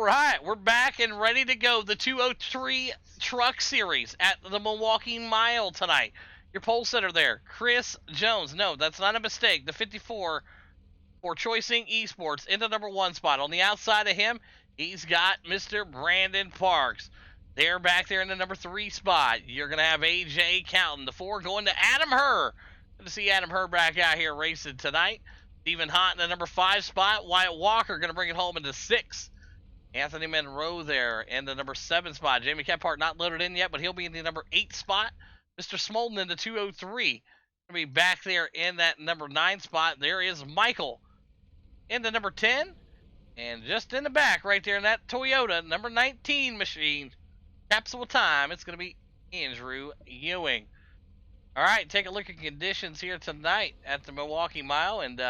right, we're back and ready to go. The 203 Truck Series at the Milwaukee Mile tonight. Your pole sitter there, Chris Jones. No, that's not a mistake. The 54 for Choice Inc. Esports in the number 1 spot. On the outside of him, he's got Mr. Brandon Parks. They're back there in the number 3 spot. You're going to have AJ Counting. The 4 going to Adam Herr. Good to see Adam Herr back out here racing tonight. Stephen Hott in the number 5 spot. Wyatt Walker going to bring it home into 6. Anthony Monroe there in the number 7 spot. Jamie Kephart not loaded in yet, but he'll be in the number 8 spot. Mr. Smolden in the 203. Going to be back there in that number 9 spot. There is Michael in the number 10. And just in the back right there in that Toyota number 19 machine, Capsule Time, it's going to be Andrew Ewing. All right, take a look at conditions here tonight at the Milwaukee Mile. And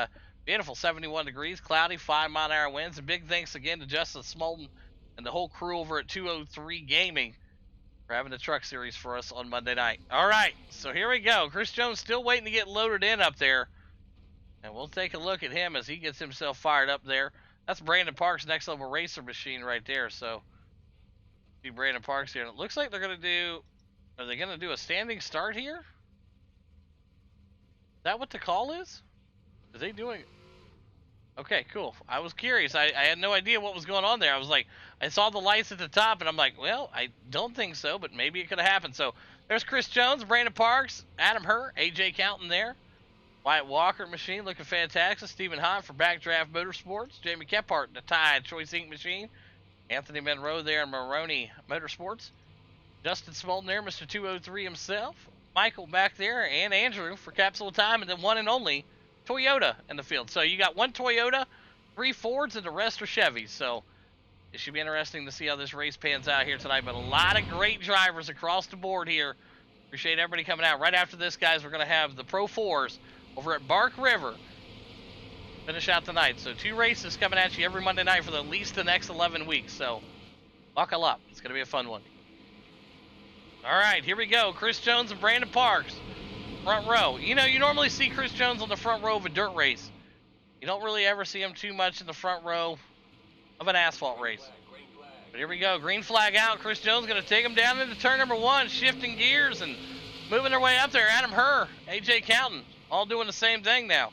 beautiful 71 degrees, cloudy, 5-mile-an-hour winds. And big thanks again to Justin Smolden and the whole crew over at 203 Gaming for having the truck series for us on Monday night. All right, so here we go. Chris Jones still waiting to get loaded in up there. And we'll take a look at him as he gets himself fired up there. That's Brandon Parks' next level racer machine right there. So, see Brandon Parks here. And it looks like they're going to do, are they going to do a standing start here? Is that what the call is? Is they doing? Okay, cool. I was curious. I had no idea what was going on there. I was like, I saw the lights at the top, and I'm like, well, I don't think so, but maybe it could have happened. So there's Chris Jones, Brandon Parks, Adam Herr, AJ Counting there. Wyatt Walker machine looking fantastic. Stephen Hott for Backdraft Motorsports. Jamie Kephart, the Tide Choice Inc. machine. Anthony Monroe there in Maroney Motorsports. Justin Smolden there, Mr. 203 himself. Michael back there, and Andrew for Capsule Time, and then one and only Toyota in the field. So you got 1 Toyota, 3 Fords, and the rest are Chevys. So it should be interesting to see how this race pans out here tonight. But a lot of great drivers across the board here. Appreciate everybody coming out. Right after this, guys, we're going to have the Pro 4s over at Bark River finish out the night. So 2 races coming at you every Monday night for at least the next 11 weeks. So buckle up. It's going to be a fun one. All right, here we go. Chris Jones and Brandon Parks, front row. You know, you normally see Chris Jones on the front row of a dirt race. You don't really ever see him too much in the front row of an asphalt race. But here we go. Green flag out. Chris Jones going to take him down into turn number 1, shifting gears and moving their way up there. Adam Herr, AJ Counting, all doing the same thing now.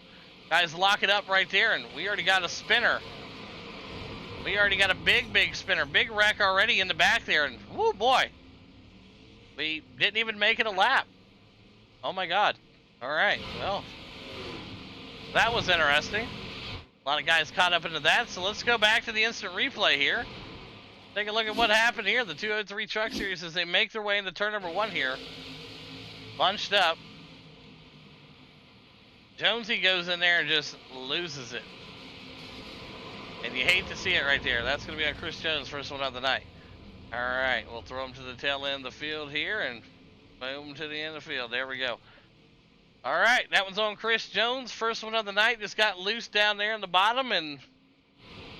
Guys, lock it up right there, and we already got a spinner. We already got a big spinner. Big wreck already in the back there, and whoo, boy. We didn't even make it a lap. Oh my God. All right, well, that was interesting. A lot of guys caught up into that, so let's go back to the instant replay here. Take a look at what happened here. The 203 Truck Series as they make their way into turn number 1 here. Bunched up. Jonesy goes in there and just loses it. And you hate to see it right there. That's going to be on Chris Jones, first one of the night. All right, we'll throw him to the tail end of the field here and boom to the end of the field. There we go. All right, that one's on Chris Jones. First one of the night. Just got loose down there in the bottom and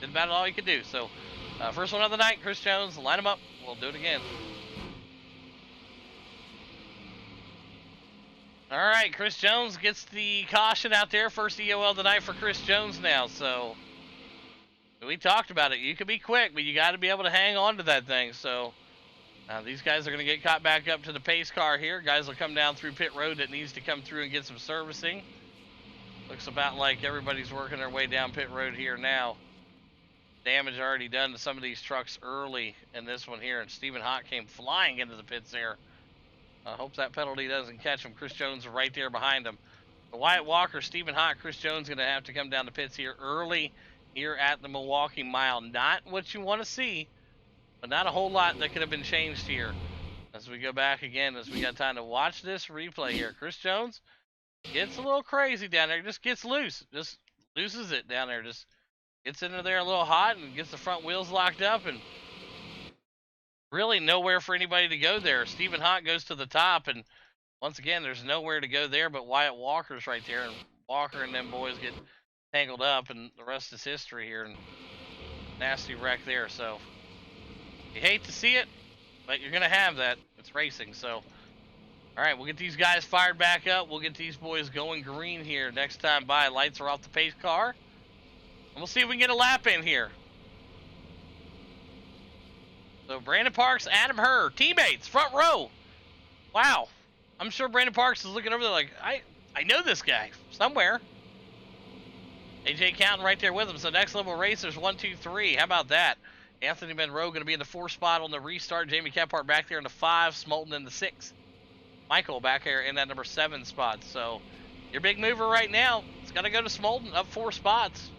did about all he could do. So first one of the night, Chris Jones, line him up. We'll do it again. All right, Chris Jones gets the caution out there. First EOL tonight for Chris Jones now. So we talked about it. You can be quick, but you got to be able to hang on to that thing. So these guys are going to get caught back up to the pace car here. Guys will come down through pit road that needs to come through and get some servicing. Looks about like everybody's working their way down pit road here now. Damage already done to some of these trucks early in this one here. And Stephen Hott came flying into the pits there. Hope that penalty doesn't catch him. Chris Jones right there behind him. Wyatt Walker, Stephen Hott, Chris Jones going to have to come down the pits here early here at the Milwaukee Mile. Not what you want to see, but not a whole lot that could have been changed here. As we go back again, as we got time to watch this replay here. Chris Jones gets a little crazy down there. Just gets loose. Just loses it down there. Just gets into there a little hot and gets the front wheels locked up and really nowhere for anybody to go there. Stephen Hott goes to the top, and once again, there's nowhere to go there but Wyatt Walker's right there. And Walker and them boys get tangled up, and the rest is history here. And nasty wreck there. So you hate to see it, but you're going to have that. It's racing. So, all right, we'll get these guys fired back up. We'll get these boys going green here next time by. Lights are off the pace car. And we'll see if we can get a lap in here. So Brandon Parks, Adam Herr, teammates, front row. Wow. I'm sure Brandon Parks is looking over there like, I know this guy somewhere. AJ Counting right there with him. So next level racers, 1, 2, 3. How about that? Anthony Monroe going to be in the 4 spot on the restart. Jamie Kephart back there in the 5. Smolten in the 6. Michael back here in that number 7 spot. So your big mover right now, it's got to go to Smolten, up 4 spots.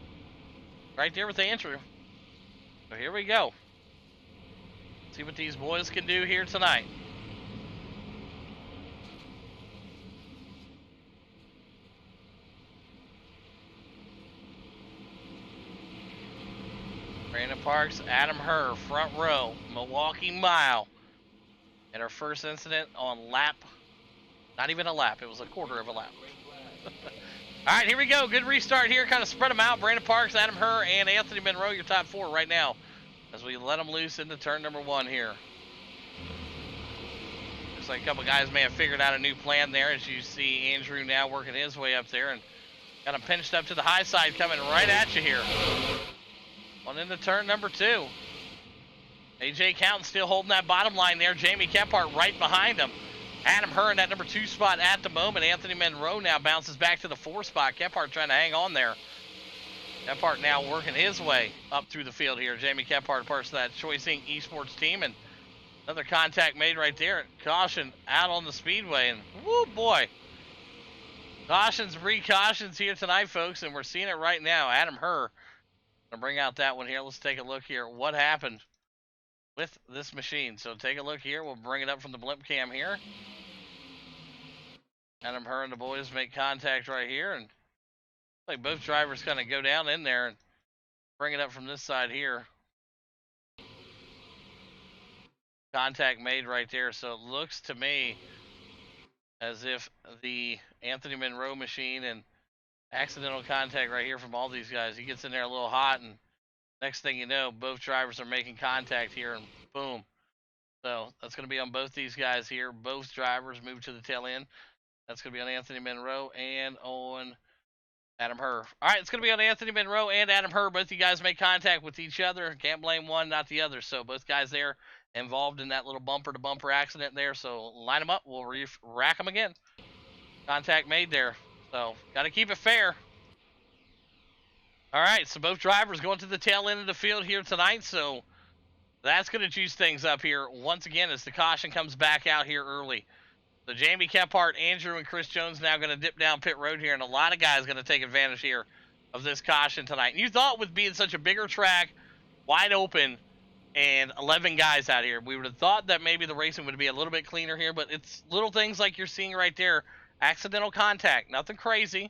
Right there with Andrew. So here we go. See what these boys can do here tonight. Brandon Parks, Adam Herr, front row, Milwaukee Mile. And our first incident on lap, not even a lap, it was a quarter of a lap. All right, here we go. Good restart here. Kind of spread them out. Brandon Parks, Adam Herr, and Anthony Monroe, your top 4 right now, as we let them loose into turn number 1 here. Looks like a couple guys may have figured out a new plan there, as you see Andrew now working his way up there and got him pinched up to the high side, coming right at you here. On into turn number 2. AJ Counting still holding that bottom line there. Jamie Kephart right behind him. Adam Herr in that number 2 spot at the moment. Anthony Monroe now bounces back to the 4 spot. Kephart trying to hang on there. Kephart now working his way up through the field here. Jamie Kephart, part of that Choice Inc. Esports team, and another contact made right there. Caution out on the speedway, and whoo boy. Cautions, precautions here tonight, folks, and we're seeing it right now. Adam Herr gonna bring out that one here. Let's take a look here. What happened with this machine? So take a look here. We'll bring it up from the blimp cam here. Adam Herr and the boys make contact right here, and like both drivers kind of go down in there and bring it up from this side here. Contact made right there. So it looks to me as if the Anthony Monroe machine and accidental contact right here from all these guys. He gets in there a little hot, and next thing you know, both drivers are making contact here, and boom. So that's going to be on both these guys here. Both drivers move to the tail end. That's going to be on Anthony Monroe and on Adam Herr. All right, it's going to be on Anthony Monroe and Adam Herr. Both you guys make contact with each other. Can't blame one, not the other. So both guys there involved in that little bumper-to-bumper accident there. So line them up. We'll rack them again. Contact made there. So got to keep it fair. All right, so both drivers going to the tail end of the field here tonight. So that's going to juice things up here once again as the caution comes back out here early. So Jamie Kephart, Andrew, and Chris Jones now going to dip down pit road here, and a lot of guys going to take advantage here of this caution tonight. And you thought with being such a bigger track, wide open, and 11 guys out here, we would have thought that maybe the racing would be a little bit cleaner here, but it's little things like you're seeing right there. Accidental contact, nothing crazy.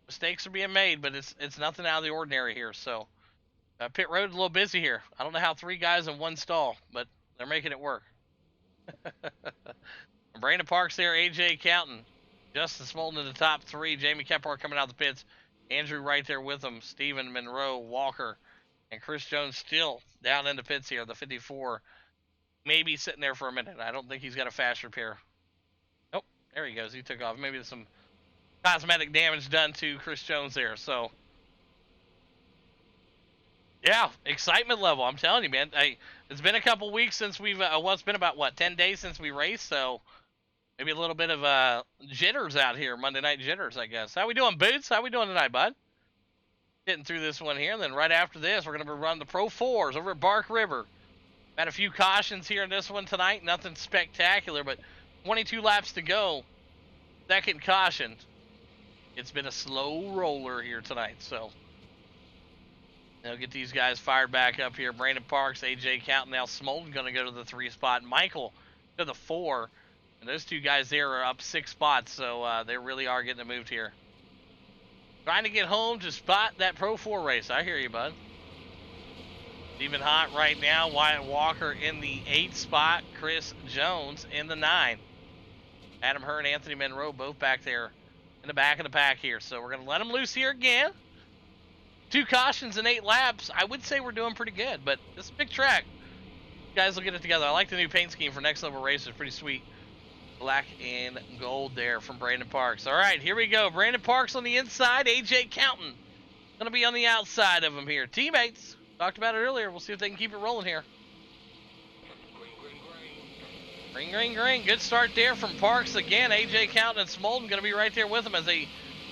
Mistakes are being made, but it's nothing out of the ordinary here. So pit road a little busy here. I don't know how 3 guys in 1 stall, but they're making it work. Brandon Parks there, AJ Counting, Justin Smolten in the top 3, Jamie Kephart coming out the pits, Andrew right there with him, Stephen Monroe, Walker, and Chris Jones still down in the pits here, the 54, maybe sitting there for a minute. I don't think he's got a fast repair. Nope, there he goes, he took off. Maybe there's some cosmetic damage done to Chris Jones there, so yeah, excitement level, I'm telling you, man. It's been a couple weeks since we've, well, it's been about, what, 10 days since we raced, so maybe a little bit of jitters out here, Monday night jitters, I guess. How we doing, Boots? How we doing tonight, bud? Getting through this one here, and then right after this, we're going to run the Pro 4s over at Bark River. Had a few cautions here in this one tonight, nothing spectacular, but 22 laps to go. Second caution. It's been a slow roller here tonight, so they'll get these guys fired back up here. Brandon Parks, AJ Counting, now Smolten going to go to the 3 spot. Michael to the 4. And those 2 guys there are up 6 spots, so they really are getting it moved here. Trying to get home to spot that Pro 4 race. I hear you, bud. Even hot right now. Wyatt Walker in the 8 spot. Chris Jones in the 9. Adam Herr and Anthony Monroe both back there in the back of the pack here. So we're going to let them loose here again. 2 cautions in 8 laps. I would say we're doing pretty good, but it's a big track. You guys will get it together. I like the new paint scheme for Next Level Racers. Pretty sweet. Black and gold there from Brandon Parks. All right, here we go. Brandon Parks on the inside. AJ Counting going to be on the outside of him here. Teammates. Talked about it earlier. We'll see if they can keep it rolling here. Ring, ring, ring. Good start there from Parks again. AJ Counting and Smolden going to be right there with him as they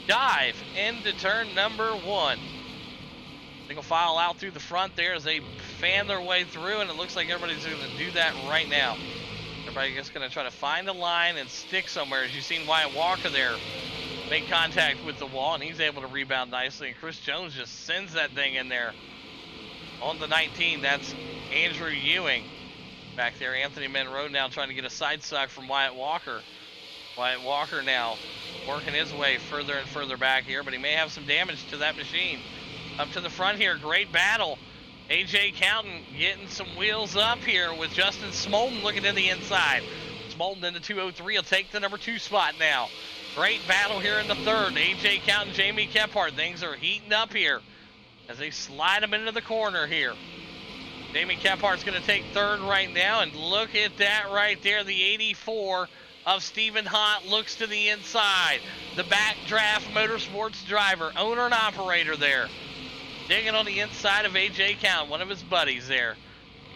dive into turn number 1. Single file out through the front there as they fan their way through, and it looks like everybody's going to do that right now. Everybody's just going to try to find a line and stick somewhere. As you've seen Wyatt Walker there make contact with the wall, and he's able to rebound nicely. And Chris Jones just sends that thing in there. On the 19, that's Andrew Ewing. Back there, Anthony Monroe now trying to get a side sock from Wyatt Walker. Wyatt Walker now working his way further and further back here, but he may have some damage to that machine. Up to the front here, great battle. AJ Counting getting some wheels up here with Justin Smolden looking to the inside. Smolden into 203 will take the number 2 spot now. Great battle here in the third. AJ Counting, Jamie Kephart. Things are heating up here as they slide them into the corner here. Jamie Kephart's going to take third right now, and look at that right there. The 84 of Stephen Hott looks to the inside. The Backdraft Motorsports driver, owner and operator there. Digging on the inside of AJ Count, one of his buddies there.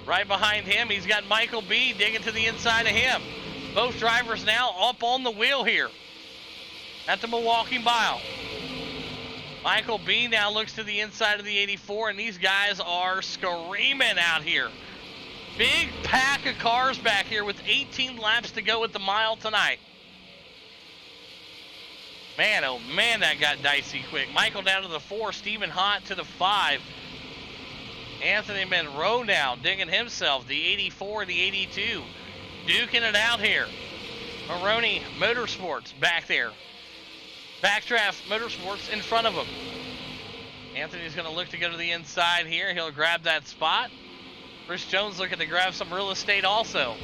Right behind him, he's got Michael B. digging to the inside of him. Both drivers now up on the wheel here at the Milwaukee Mile. Michael B. now looks to the inside of the 84, and these guys are screaming out here. Big pack of cars back here with 18 laps to go at the mile tonight. Man, oh man, that got dicey quick. Michael down to the 4, Stephen Hott to the 5. Anthony Monroe now digging himself, the 84, the 82. Duking it out here. Maroney Motorsports back there. Backdraft Motorsports in front of him. Anthony's going to look to go to the inside here. He'll grab that spot. Chris Jones looking to grab some real estate also.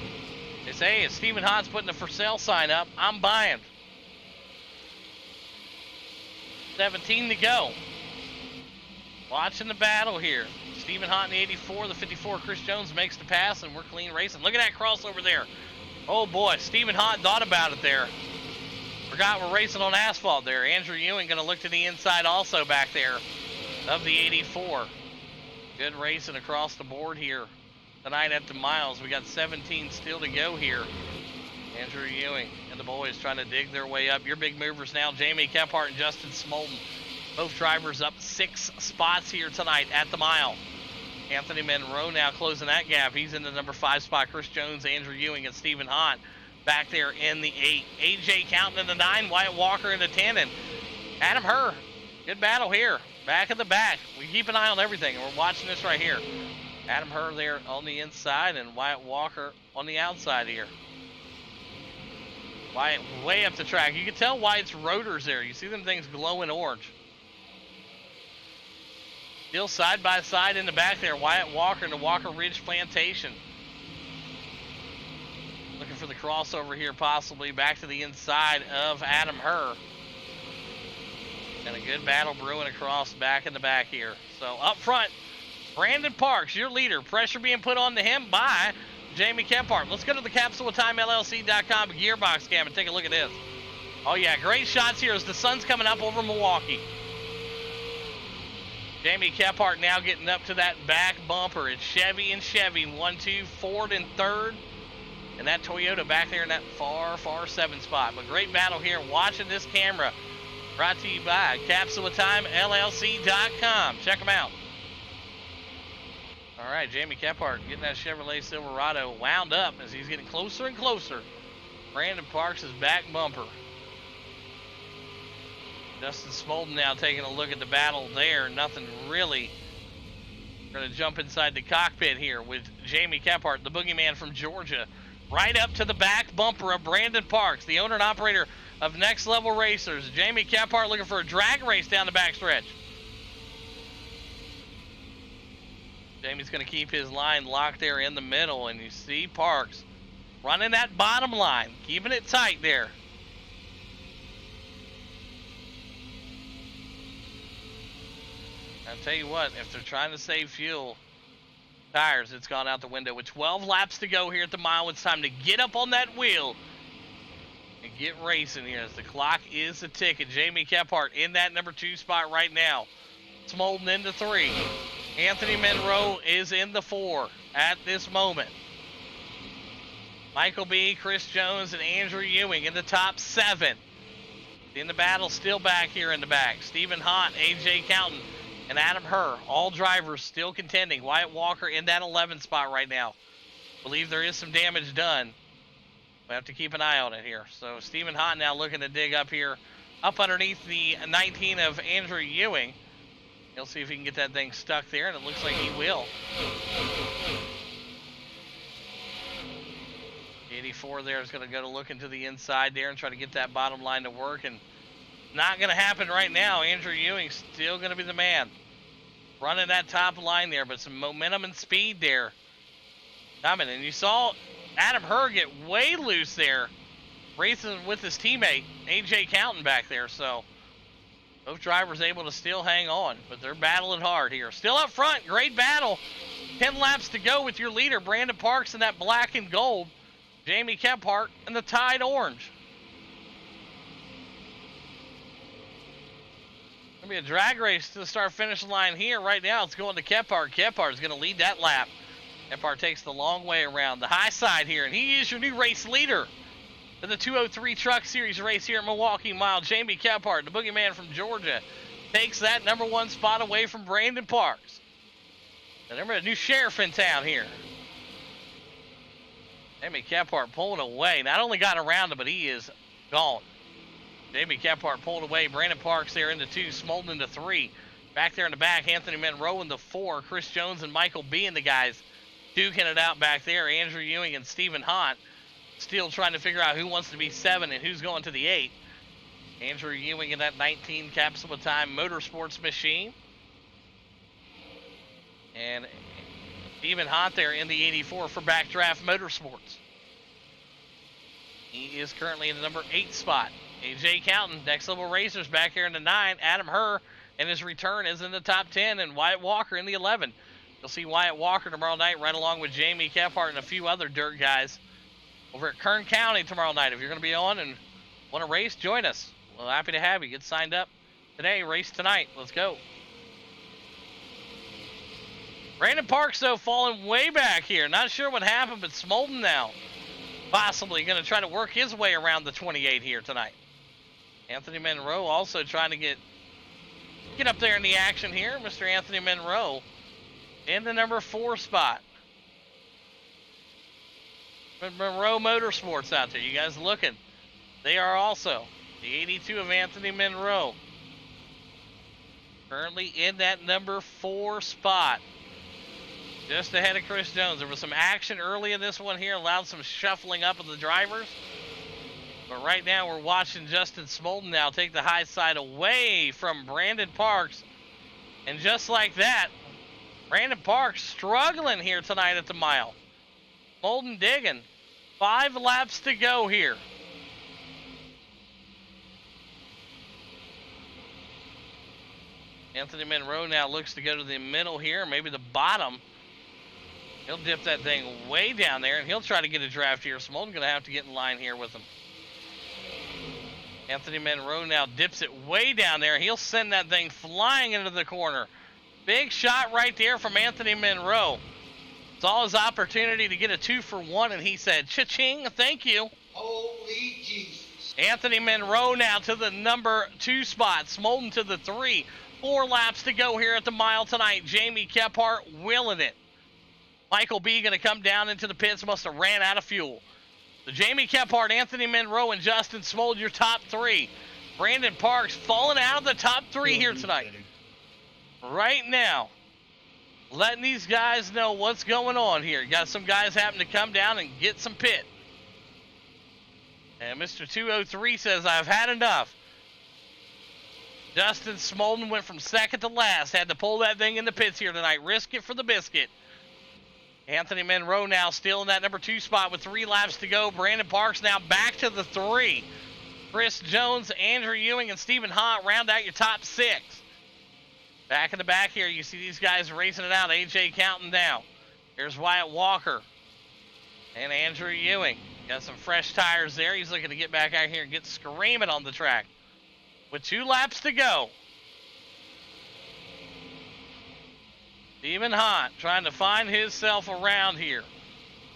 They say, hey, if Stephen Hott's putting a for sale sign up, I'm buying. 17 to go. Watching the battle here. Stephen Hott in the 84, the 54, Chris Jones makes the pass, and we're clean racing. Look at that crossover there. Oh boy, Stephen Hott thought about it there. Forgot we're racing on asphalt there. Andrew Ewing going to look to the inside also back there of the 84. Good racing across the board here tonight at the miles. We got 17 still to go here. Andrew Ewing and the boys trying to dig their way up. Your big movers now, Jamie Kephart and Justin Smolden. Both drivers up 6 spots here tonight at the mile. Anthony Monroe now closing that gap. He's in the number 5 spot. Chris Jones, Andrew Ewing, and Stephen Hott back there in the 8. AJ Counting in the 9, Wyatt Walker in the 10, and Adam Herr. Good battle here. Back in the back. We keep an eye on everything, and we're watching this right here. Adam Herr there on the inside, and Wyatt Walker on the outside here. Wyatt way up the track. You can tell Wyatt's rotors there. You see them things glowing orange. Still side by side in the back there. Wyatt Walker in the Walker Ridge Plantation. Looking for the crossover here possibly. Back to the inside of Adam Herr. And a good battle brewing across back in the back here. So up front, Brandon Parks, your leader. Pressure being put on to him by Jamie Kephart. Let's go to the CapsuleTimeLLC.com gearbox cam and take a look at this. Oh yeah, great shots here as the sun's coming up over Milwaukee. Jamie Kephart now getting up to that back bumper. It's Chevy and Chevy, 1-2, Ford in third. And that Toyota back there in that far 7 spot. But great battle here. Watching this camera. Brought to you by CapsuleTimeLLC.com. Check them out. All right, Jamie Kephart getting that Chevrolet Silverado wound up as he's getting closer and closer. Brandon Parks' back bumper. Justin Smolden now taking a look at the battle there. Nothing really. We're going to jump inside the cockpit here with Jamie Kephart, the boogeyman from Georgia. Right up to the back bumper of Brandon Parks, the owner and operator of Next Level Racers. Jamie Kephart looking for a drag race down the backstretch. Jamie's going to keep his line locked there in the middle, and you see Parks running that bottom line, keeping it tight there. I'll tell you what, if they're trying to save fuel, tires, it's gone out the window. With 12 laps to go here at the mile, it's time to get up on that wheel and get racing here as the clock is a ticking. Jamie Kephart in that number 2 spot right now. Smolden into 3. Anthony Monroe is in the 4 at this moment. Michael B., Chris Jones, and Andrew Ewing in the top 7. In the battle, still back here in the back. Stephen Hahn, A.J. Counton, and Adam Herr, all drivers still contending. Wyatt Walker in that 11 spot right now. Believe there is some damage done. We have to keep an eye on it here. So Stephen Hahn now looking to dig up here, up underneath the 19 of Andrew Ewing. He'll see if he can get that thing stuck there, and it looks like he will. 84 there is going to go to look into the inside there and try to get that bottom line to work, and not going to happen right now. Andrew Ewing still going to be the man running that top line there, but some momentum and speed there coming. And you saw Adam Herr get way loose there, racing with his teammate A.J. Counton back there. So both drivers able to still hang on, but they're battling hard here. Still up front, great battle. 10 laps to go with your leader, Brandon Parks, in that black and gold. Jamie Kephart in the Tide Orange. Gonna be a drag race to the start-finish line here. Right now, it's going to Kephart. Kephart is going to lead that lap. Kephart takes the long way around the high side here, and he is your new race leader in the 203 Truck Series race here at Milwaukee Mile. Jamie Kephart, the boogeyman from Georgia, takes that number 1 spot away from Brandon Parks. And remember, a new sheriff in town here. Jamie Kephart pulling away. Not only got around him, but he is gone. Jamie Kephart pulled away. Brandon Parks there into 2. Smolden into 3. Back there in the back, Anthony Monroe in the 4. Chris Jones and Michael B. and the guys duking it out back there. Andrew Ewing and Stephen Hahn still trying to figure out who wants to be 7 and who's going to the 8. Andrew Ewing in that 19 Capsule Time Motorsports machine. And Stephen Hahn there in the 84 for Backdraft Motorsports. He is currently in the number 8 spot. A.J. Counton, Next Level Racers back here in the 9. Adam Herr, and his return is in the top 10. And Wyatt Walker in the 11. You'll see Wyatt Walker tomorrow night right along with Jamie Kephart and a few other dirt guys over at Kern County tomorrow night. If you're going to be on and want to race, join us. We're happy to have you. Get signed up today, race tonight. Let's go. Brandon Parks, though, falling way back here. Not sure what happened, but Smolden now possibly going to try to work his way around the 28 here tonight. Anthony Monroe also trying to get up there in the action here. Mr. Anthony Monroe in the number 4 spot. Monroe Motorsports out there. You guys looking? They are also the 82 of Anthony Monroe. Currently in that number 4 spot. Just ahead of Chris Jones. There was some action early in this one here, allowed some shuffling up of the drivers. But right now we're watching Justin Smolden now take the high side away from Brandon Parks. And just like that, Brandon Parks struggling here tonight at the mile. Smolden digging. 5 laps to go here. Anthony Monroe now looks to go to the middle here, maybe the bottom. He'll dip that thing way down there, and he'll try to get a draft here. Smolden going to have to get in line here with him. Anthony Monroe now dips it way down there. He'll send that thing flying into the corner. Big shot right there from Anthony Monroe. Saw his opportunity to get a 2-for-1, and he said, cha-ching, thank you. Holy Jesus. Anthony Monroe now to the number 2 spot. Smolden to the 3. 4 laps to go here at the mile tonight. Jamie Kephart willing it. Michael B. going to come down into the pits. Must have ran out of fuel. So Jamie Kephart, Anthony Monroe, and Justin Smolden, your top 3. Brandon Parks falling out of the top 3 here tonight. Right now, letting these guys know what's going on here. Got some guys having to come down and get some pit. And Mr. 203 says, I've had enough. Justin Smolden went from second to last. Had to pull that thing in the pits here tonight. Risk it for the biscuit. Anthony Monroe now still in that number 2 spot with 3 laps to go. Brandon Parks now back to the 3. Chris Jones, Andrew Ewing, and Stephen Hahn round out your top 6. Back in the back here, you see these guys racing it out. A.J. Counton down. Here's Wyatt Walker and Andrew Ewing. Got some fresh tires there. He's looking to get back out here and get screaming on the track. With 2 laps to go. Stephen Hahn trying to find himself around here.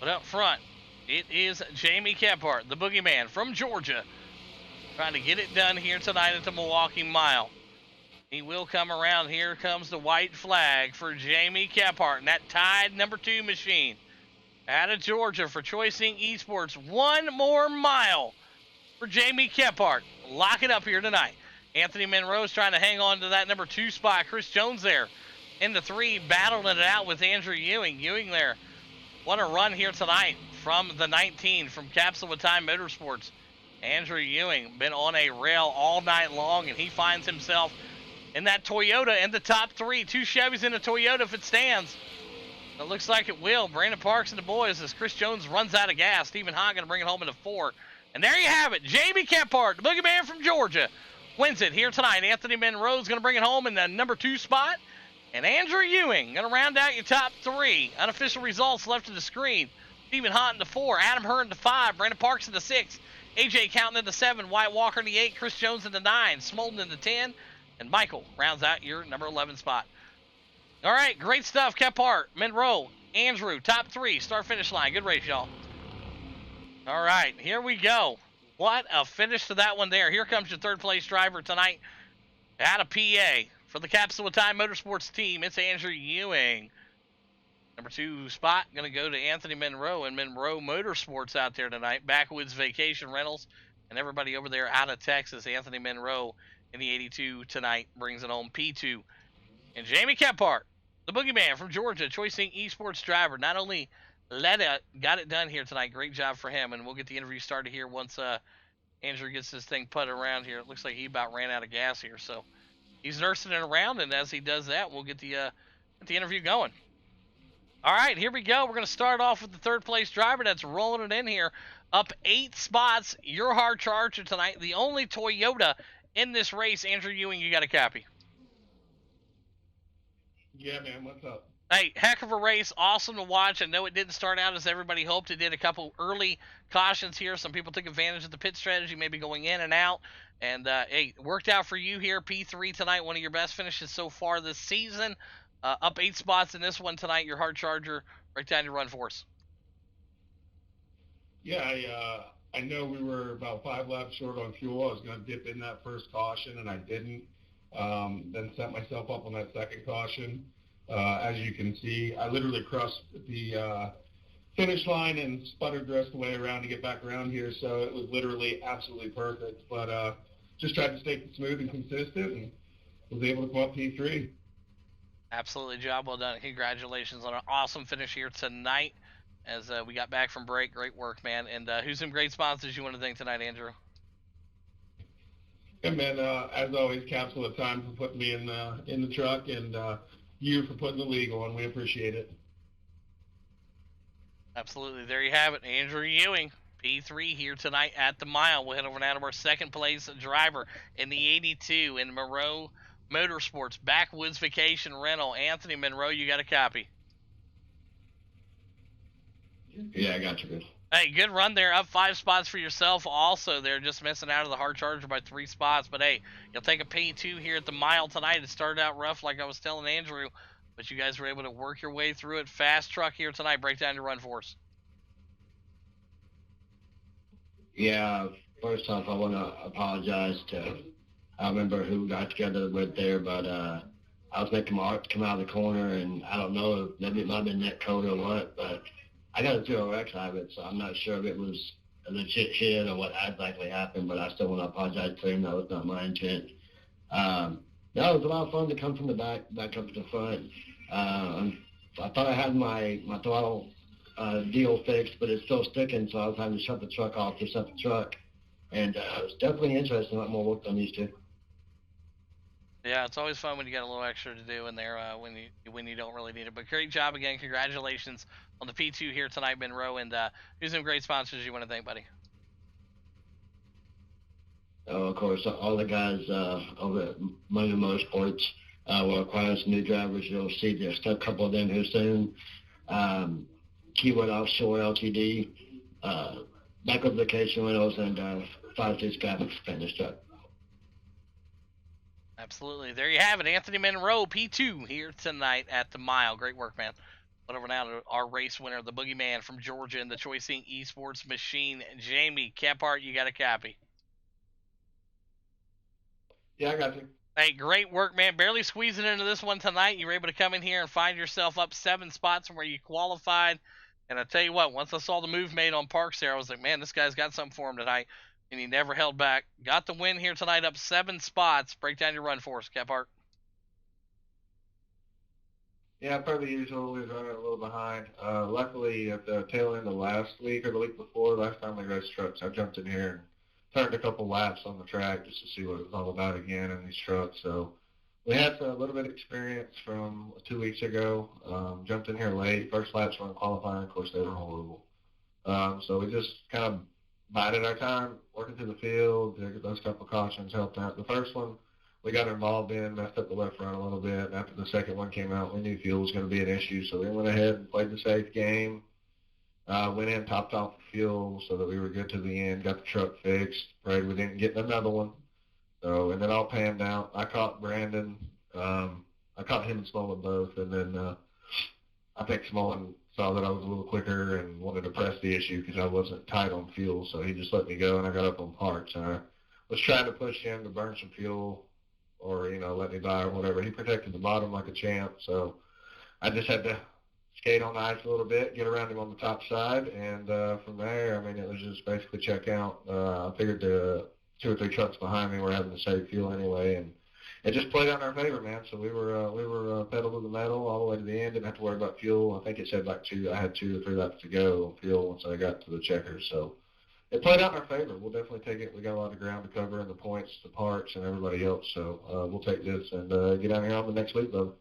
But up front, It is Jamie Kephart, the boogeyman from Georgia, trying to get it done here tonight at the Milwaukee Mile. He will come around. Here comes the white flag for Jamie Kephart and that Tide number 2 machine out of Georgia for Choice Inc. Esports. One more mile for Jamie Kephart. Lock it up here tonight. Anthony Monroe's trying to hang on to that number 2 spot. Chris Jones there in the 3, battling it out with Andrew Ewing. Ewing there. What a run here tonight from the 19 from Capsule with Time Motorsports. Andrew Ewing been on a rail all night long, and he finds himself in that Toyota in the top 3. 2 Chevys in a Toyota if it stands. It looks like it will. Brandon Parks and the boys as Chris Jones runs out of gas. Stephen Hahn going to bring it home into 4. And there you have it. Jamie Kephart, the boogeyman from Georgia, wins it here tonight. Anthony Monroe's going to bring it home in the number 2 spot. And Andrew Ewing going to round out your top 3. Unofficial results left to the screen. Stephen Hahn in the 4. Adam Hurd in the 5. Brandon Parks in the 6. AJ Counting in the 7. White Walker in the 8. Chris Jones in the 9. Smolden in the 10. And Michael rounds out your number 11 spot. All right, great stuff. Kephart, Monroe, Andrew, top 3, start-finish line. Good race, y'all. All right, here we go. What a finish to that one there. Here comes your third-place driver tonight out of PA for the Capsule of Time Motorsports team. It's Andrew Ewing. Number 2 spot going to go to Anthony Monroe and Monroe Motorsports out there tonight. Backwoods Vacation Rentals and everybody over there out of Texas. Anthony Monroe in the 82 tonight brings it home P2. And Jamie Kephart, the boogeyman from Georgia, Choice Inc. Esports driver, not only got it done here tonight. Great job for him. And we'll get the interview started here once Andrew gets this thing put around here. It looks like he about ran out of gas here. So he's nursing it around, and as he does that, we'll get the interview going. All right, here we go. We're going to start off with the third-place driver that's rolling it in here. Up 8 spots, your hard charger tonight. The only Toyota in this race. Andrew Ewing, you got a copy. Yeah, man, what's up? Hey, heck of a race. Awesome to watch. I know it didn't start out as everybody hoped. It did a couple early cautions here. Some people took advantage of the pit strategy, maybe going in and out. And, hey, it worked out for you here. P3 tonight, one of your best finishes so far this season. Up 8 spots in this one tonight. Your hard charger, right down your run force. Yeah, I know we were about 5 laps short on fuel. I was going to dip in that first caution, and I didn't. Then set myself up on that second caution. As you can see, I literally crossed the finish line and sputtered the rest of the way around to get back around here, so it was literally absolutely perfect. But just tried to stay smooth and consistent and was able to come up P3. Absolutely, job well done. Congratulations on an awesome finish here tonight as we got back from break. Great work, man. And who's some great sponsors you want to thank tonight, Andrew? Yeah, man, as always, Capsule of Time for putting me in the truck, and you for putting the legal on. We appreciate it. Absolutely. There you have it. Andrew Ewing, P3 here tonight at the mile. We'll head over now to our second place driver in the 82 in Monroe Motorsports, Backwoods Vacation Rental. Anthony Monroe, you got a copy. Yeah, I got you, good. Hey, good run there. Up 5 spots for yourself also there. Just missing out of the hard charger by 3 spots. But, hey, you'll take a P2 here at the mile tonight. It started out rough like I was telling Andrew, but you guys were able to work your way through it. Fast truck here tonight. Break down your run force. Yeah, first off, I want to apologize to, I don't remember who we got together with there, but I was making my art come out of the corner, and I don't know, maybe it might have been net code or what, but I got a 0X out of it, so I'm not sure if it was a legit hit or what exactly happened, but I still want to apologize to him. That was not my intent. No, it was a lot of fun to come from the back up to the front. I thought I had my throttle deal fixed, but it's still sticking, so I was having to shut the truck off to set the truck. And it was definitely interesting, a lot more work than I'm used to. Yeah, it's always fun when you got a little extra to do in there when you don't really need it. But great job again. Congratulations on the P2 here tonight, Monroe. And who's some great sponsors you want to thank, buddy? Oh, of course, all the guys over at Money Motorsports. We're acquiring some new drivers. You'll see just a couple of them here soon. Keyword Offshore Ltd, Backwoods Vacation Rentals, and 5-6 Graphics Fitness Truck. Absolutely. There you have it. Anthony Monroe, P2 here tonight at the mile. Great work, man. But over now to our race winner, the boogeyman from Georgia and the Choice Inc. Esports Machine, Jamie Kephart. You got a copy. Yeah, I got you. Hey, great work, man. Barely squeezing into this one tonight. You were able to come in here and find yourself up 7 spots from where you qualified. And I tell you what, once I saw the move made on Parks there, I was like, man, this guy's got something for him tonight. And he never held back. Got the win here tonight, up 7 spots. Break down your run for us, Kephart. Yeah, per the usual, we was running a little behind. Luckily, at the tail end of last week or the week before, last time we raced trucks, I jumped in here and turned a couple laps on the track just to see what it was all about again in these trucks. So we had a little bit of experience from 2 weeks ago. Jumped in here late. First laps were in qualifying. Of course, they were horrible. So we just kind of bided our time, working through the field. Those couple cautions helped out. The first one, we got involved in, messed up the left front a little bit. And after the second one came out, we knew fuel was going to be an issue, so we went ahead and played the safe game. Went in, topped off the fuel so that we were good to the end, got the truck fixed, prayed we didn't get another one. So, and it all panned out. I caught Brandon. I caught him and Smolin both, and then I think Smolin saw that I was a little quicker and wanted to press the issue because I wasn't tight on fuel, so he just let me go, and I got up on parts. And I was trying to push him to burn some fuel or, let me by or whatever. He protected the bottom like a champ, so I just had to skate on the ice a little bit, get around him on the top side, and from there, it was just basically check out. I figured the 2 or 3 trucks behind me were having to save fuel anyway, and it just played out in our favor, man. So we were pedal to the metal all the way to the end. Didn't have to worry about fuel. I think it said I had 2 or 3 laps to go on fuel once I got to the checkers. So it played out in our favor. We'll definitely take it. We got a lot of ground to cover in the points, the parts, and everybody else. So we'll take this and get out here on the next week, brother.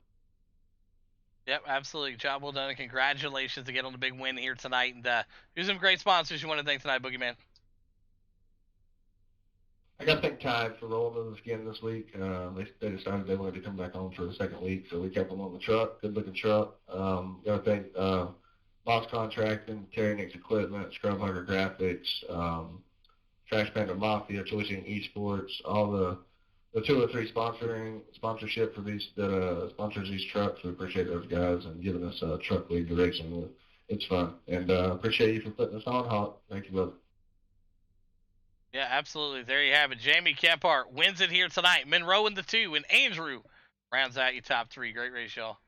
Yep, absolutely. Job well done, and congratulations to get on the big win here tonight. And here's some great sponsors you want to thank tonight, Boogeyman. I got to thank Tide for rolling with us again this week. They decided they wanted to come back on for the second week, so we kept them on the truck. Good-looking truck. Got to thank Boss Contracting, Terranix Equipment, Scrub Hugger Graphics, Trash Panda Mafia, Choice Inc. Esports, all the 2 or 3 sponsorship for these that sponsors these trucks. We appreciate those guys and giving us a truck lead to racing with. It's fun, and appreciate you for putting us on, Hawk. Thank you, brother. Yeah, absolutely. There you have it. Jamie Kephart wins it here tonight. Monroe in the 2, and Andrew rounds out your top 3. Great race, y'all.